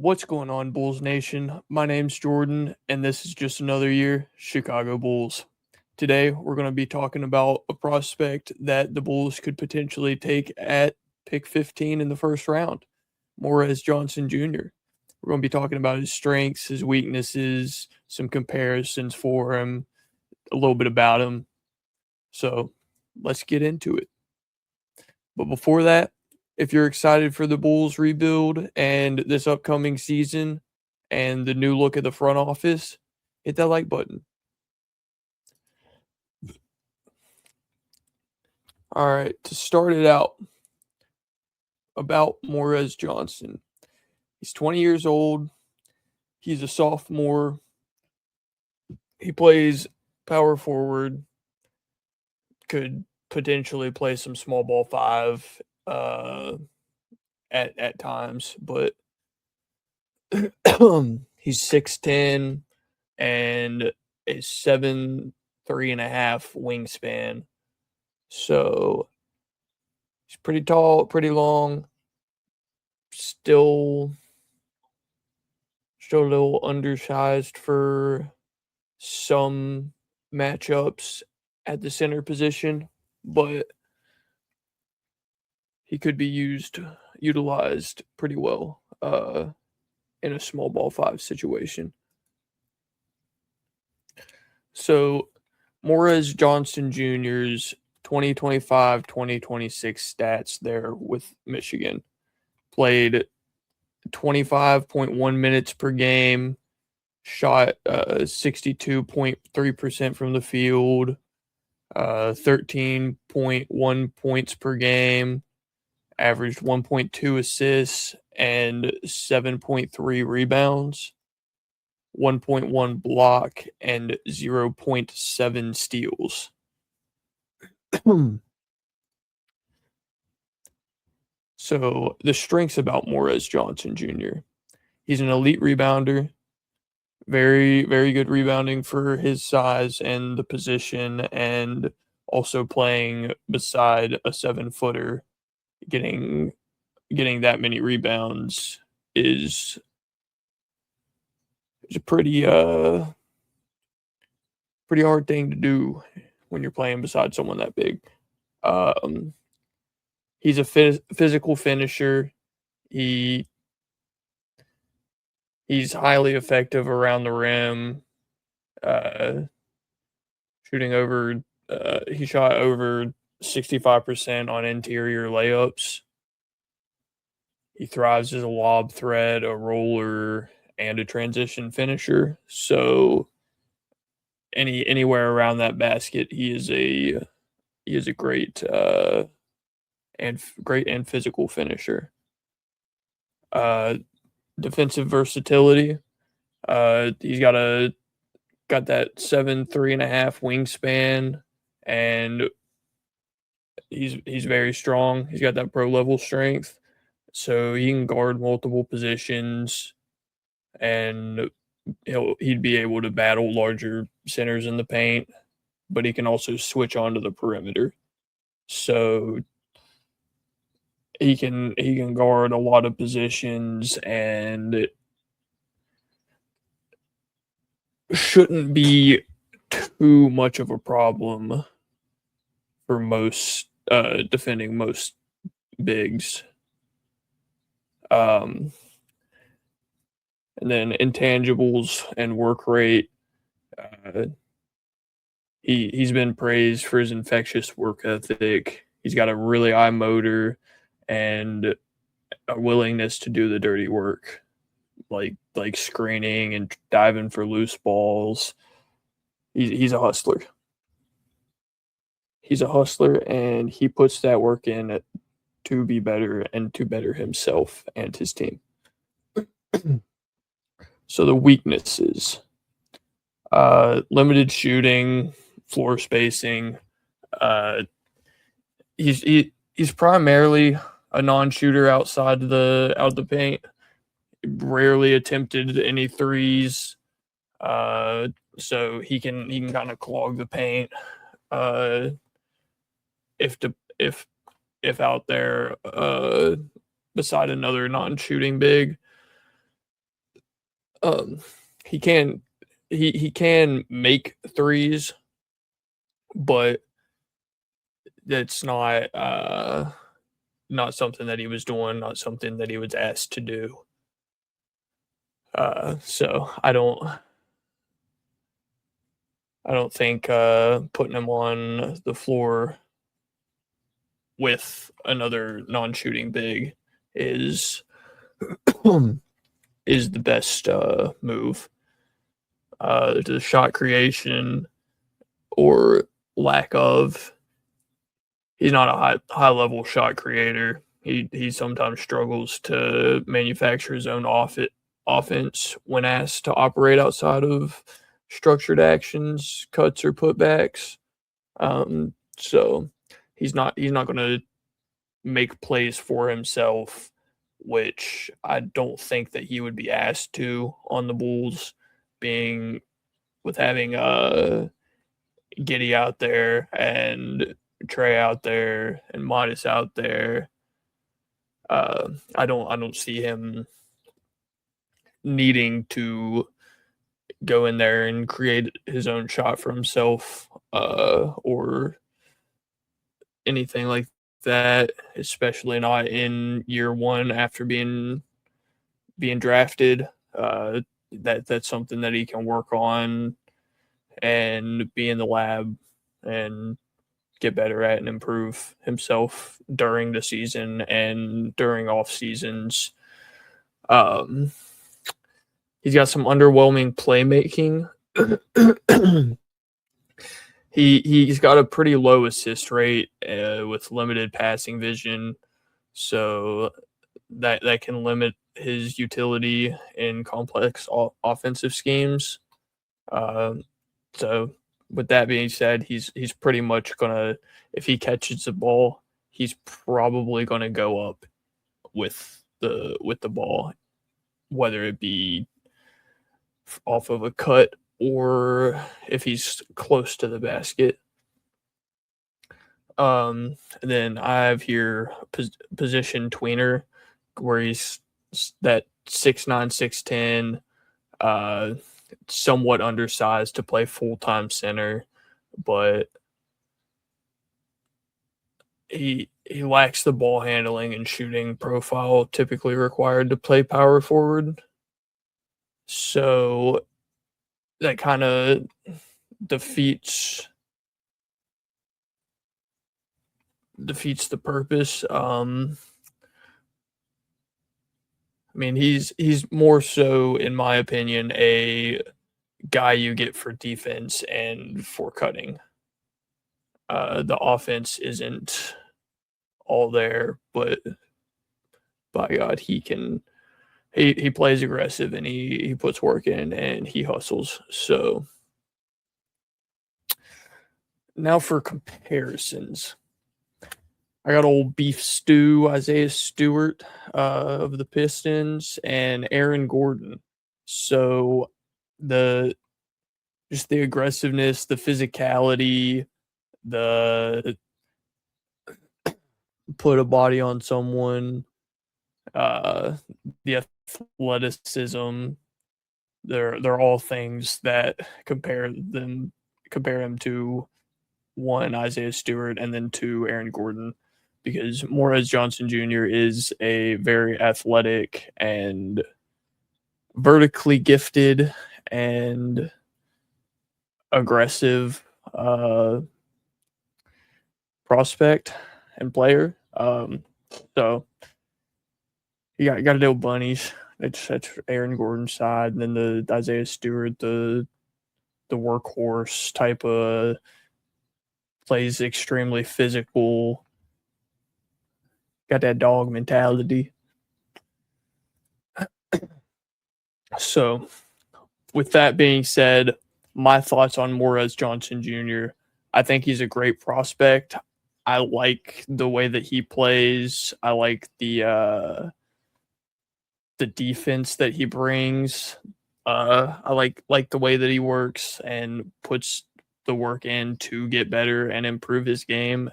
What's going on, Bulls Nation? My name's Jordan, and this is just another year, Chicago Bulls. Today, we're going to be talking about a prospect that the Bulls could potentially take at pick 15 in the first round, Morez Johnson Jr. We're going to be talking about his strengths, his weaknesses, some comparisons for him, a little bit about him. So, let's get into it. But before that, if you're excited for the Bulls rebuild and this upcoming season and the new look at the front office, hit that like button. All right, to start it out, about Morez Johnson. He's 20 years old. He's a sophomore. He plays power forward, could potentially play some small ball five at times, but he's 6'10" and a 7'3.5" wingspan. So he's pretty tall, pretty long. Still a little undersized for some matchups at the center position, but he could be utilized pretty well in a small ball five situation. So Morez Johnson Jr.'s 2025-2026 stats there with Michigan. Played 25.1 minutes per game, shot 62.3% from the field, 13.1 points per game, averaged 1.2 assists and 7.3 rebounds, 1.1 block, and 0.7 steals. So the strengths about Morez Johnson Jr. He's an elite rebounder, very, very good rebounding for his size and the position, and also playing beside a 7-footer, getting that many rebounds is a pretty hard thing to do when you're playing beside someone that big. He's a physical finisher. He's highly effective around the rim. Shooting over, he shot over 65% on interior layups. He thrives as a lob threat, a roller, and a transition finisher. So anywhere around that basket, he is a great and physical finisher. Defensive versatility. He's got that 7'3.5" wingspan, and he's very strong. He's got that pro level strength, so he can guard multiple positions, and he'd be able to battle larger centers in the paint, but he can also switch onto the perimeter. So he can guard a lot of positions and it shouldn't be too much of a problem for most defending most bigs. And then intangibles and work rate. He's been praised for his infectious work ethic. He's got a really high motor and a willingness to do the dirty work, like screening and diving for loose balls. He's a hustler. He's a hustler, and he puts that work in to be better and to better himself and his team. So the weaknesses: limited shooting, floor spacing. He's primarily a non-shooter outside the paint. Rarely attempted any threes, so he can kind of clog the paint if out there beside another non-shooting big. Um, he can he can make threes, but that's not something that he was doing, not something that he was asked to do. So I don't think putting him on the floor with another non-shooting big is is the best move. The shot creation or lack of, he's not a high level shot creator. He sometimes struggles to manufacture his own offense when asked to operate outside of structured actions, cuts or putbacks. So he's not going to make plays for himself, which I don't think that he would be asked to on the Bulls, being with having Giddy out there and Trey out there and Modest out there. I don't see him needing to go in there and create his own shot for himself, or anything like that, especially not in year one after being drafted. That's something that he can work on and be in the lab and get better at and improve himself during the season and during off seasons. Um, he's got some underwhelming playmaking. He's got a pretty low assist rate with limited passing vision, so that can limit his utility in complex offensive schemes. So with that being said, he's pretty much gonna, if he catches the ball, he's probably gonna go up with the ball, whether it be off of a cut or if he's close to the basket. And then I have here position tweener, where he's that 6'9", 6'10", somewhat undersized to play full-time center, but he lacks the ball handling and shooting profile typically required to play power forward. So that kind of defeats the purpose. I mean, he's more so, in my opinion, a guy you get for defense and for cutting. The offense isn't all there, but by God, he plays aggressive and he puts work in and he hustles. So now for comparisons. I got old beef stew, Isaiah Stewart of the Pistons, and Aaron Gordon. So just the aggressiveness, the physicality, the put a body on someone, the athleticism, they're all things that compare him to, one, Isaiah Stewart, and then two, Aaron Gordon, because Morez Johnson Jr. is a very athletic and vertically gifted and aggressive prospect and player. So you got to deal with bunnies. That's Aaron Gordon's side, and then the Isaiah Stewart, the workhorse type of, plays extremely physical, got that dog mentality. So, with that being said, my thoughts on Morez Johnson Jr. I think he's a great prospect. I like the way that he plays. I like the defense that he brings. I like the way that he works and puts the work in to get better and improve his game.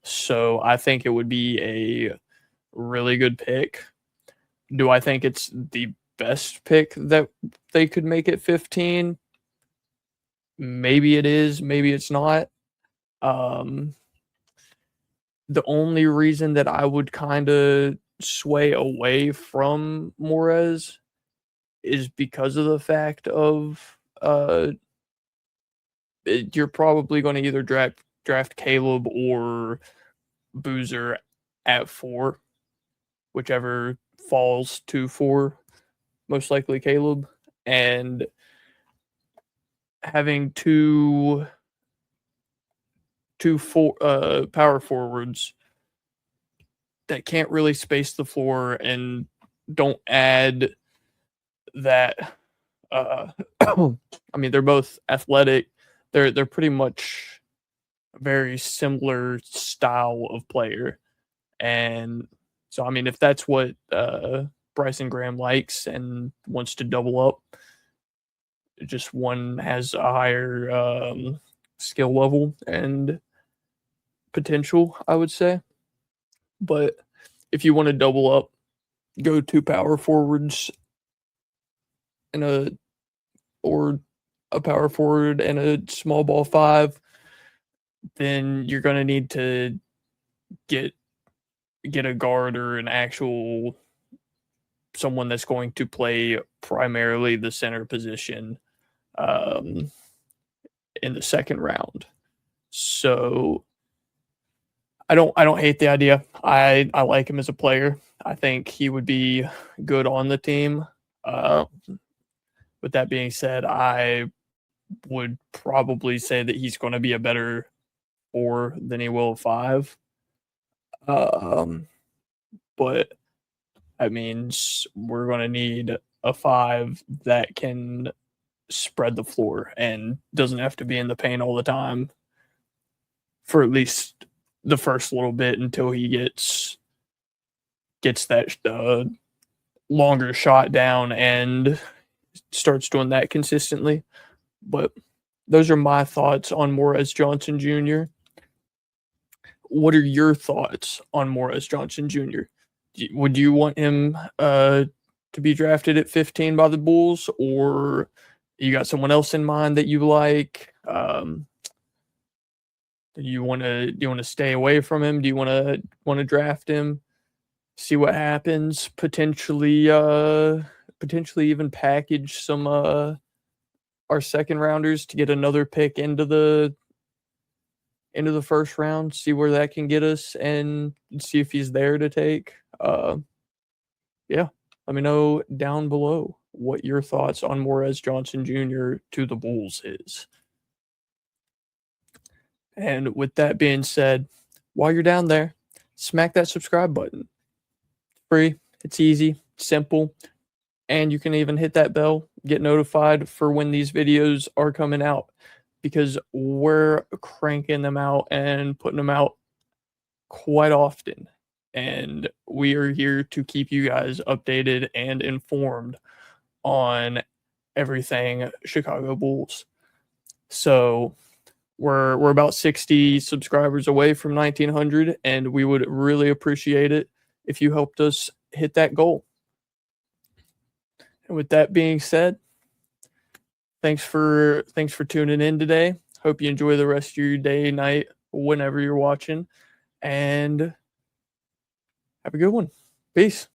So I think it would be a really good pick. Do I think it's the best pick that they could make it 15. Maybe it is, maybe it's not. Um, the only reason that I would kind of sway away from Morez is because of the fact of you're probably going to either draft Caleb or Boozer at 4, whichever falls to 4, most likely Caleb, and having two power forwards that can't really space the floor and don't add that. I mean, they're both athletic. They're pretty much a very similar style of player, and so I mean, if that's what Bryson Graham likes and wants to double up, just one has a higher skill level and potential, I would say. But if you want to double up, go 2 power forwards and or a power forward and a small ball 5, then you're going to need to get a guard or an actual someone that's going to play primarily the center position in the second round. So I don't hate the idea. I like him as a player. I think he would be good on the team. With that being said, I would probably say that he's going to be a better 4 than he will 5. But that means we're going to need a 5 that can spread the floor and doesn't have to be in the paint all the time for at least the first little bit until he gets that longer shot down and starts doing that consistently. But those are my thoughts on Morez Johnson Jr. What are your thoughts on Morez Johnson Jr.? Would you want him to be drafted at 15 by the Bulls, or you got someone else in mind that you like? Do you want to stay away from him? Do you want to draft him? See what happens. Potentially even package some our second rounders to get another pick into the first round. See where that can get us, and see if he's there to take. Yeah, let me know down below what your thoughts on Morez Johnson Jr. to the Bulls is. And with that being said, while you're down there, smack that subscribe button. It's free, it's easy, simple, and you can even hit that bell, get notified for when these videos are coming out, because we're cranking them out and putting them out quite often. And we are here to keep you guys updated and informed on everything Chicago Bulls. So we're about 60 subscribers away from 1900, and we would really appreciate it if you helped us hit that goal. And with that being said, thanks for tuning in today. Hope you enjoy the rest of your day, night, whenever you're watching, and have a good one. Peace.